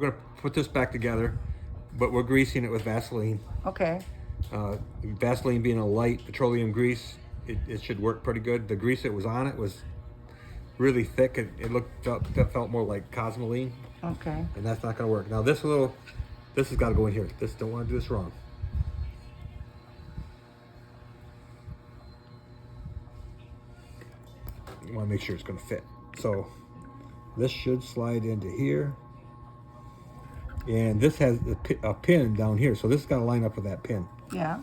We're gonna put this back together, but we're greasing it with Vaseline. Okay. Vaseline being a light petroleum grease, it should work pretty good. The grease that was on it was really thick. It felt more like Cosmoline. Okay. And that's not gonna work. Now this has got to go in here. Don't want to do this wrong. You want to make sure it's gonna fit. So this should slide into here. And this has a pin down here, so this has got to line up with that pin. Yeah.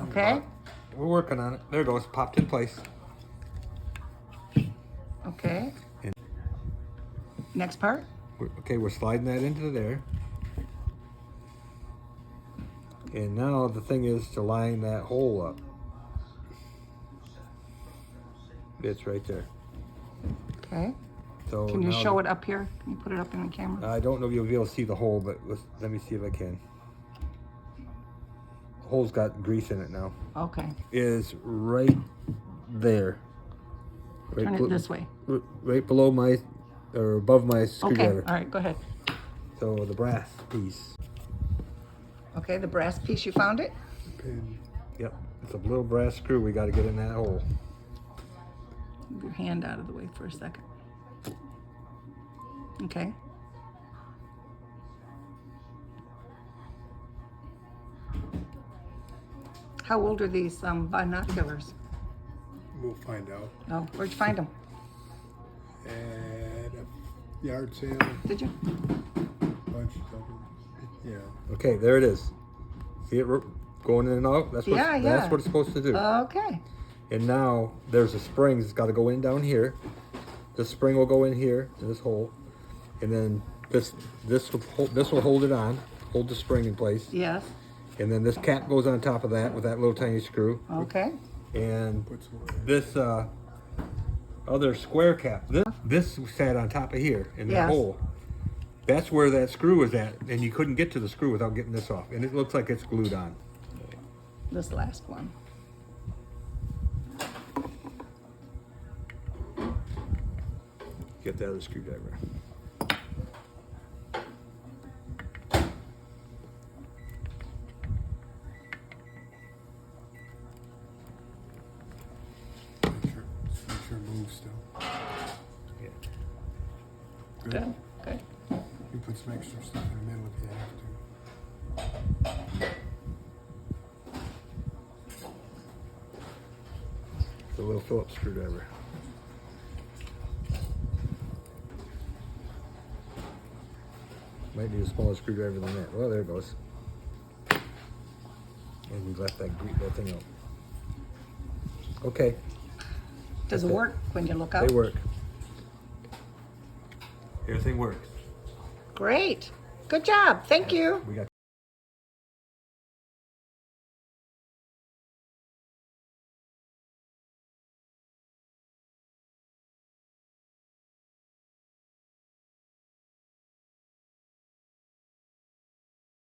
Okay. We're working on it. There it goes. Popped in place. Okay. And next part? We're sliding that into there. And now the thing is to line that hole up. It's right there. Okay. So can you show it up here? Can you put it up in the camera? I don't know if you'll be able to see the hole, but let me see if I can. The hole's got grease in it now. Okay. Is right there. Right Turn it this way. Right below above my screwdriver. Okay, all right, go ahead. So the brass piece. Okay, the brass piece, you found it? Pin. Yep, it's a little brass screw we got to get in that hole. Move your hand out of the way for a second. Okay. How old are these binoculars? We'll find out. Oh, where'd you find them? At a yard sale, Did you? bunch of them. Yeah. Okay, there it is. See it going in and out? That's what it's supposed to do. Okay. And now there's a spring that's got to go in down here. This spring will go in here in this hole, and then this will hold it on, hold the spring in place. Yes. And then this cap goes on top of that with that little tiny screw. Okay. And this other square cap, this sat on top of here in that hole. That's where that screw is at, and you couldn't get to the screw without getting this off. And it looks like it's glued on. This last one. Get the other screwdriver. Make sure it moves still. Yeah. Good. Good. You put some extra stuff in the middle if you have to. The little Phillips screwdriver. Might need a smaller screwdriver than that. Well, there it goes. And we left that thing out. Okay. Does it work when you look out? They work. Everything works. Great. Good job. Thank you. We got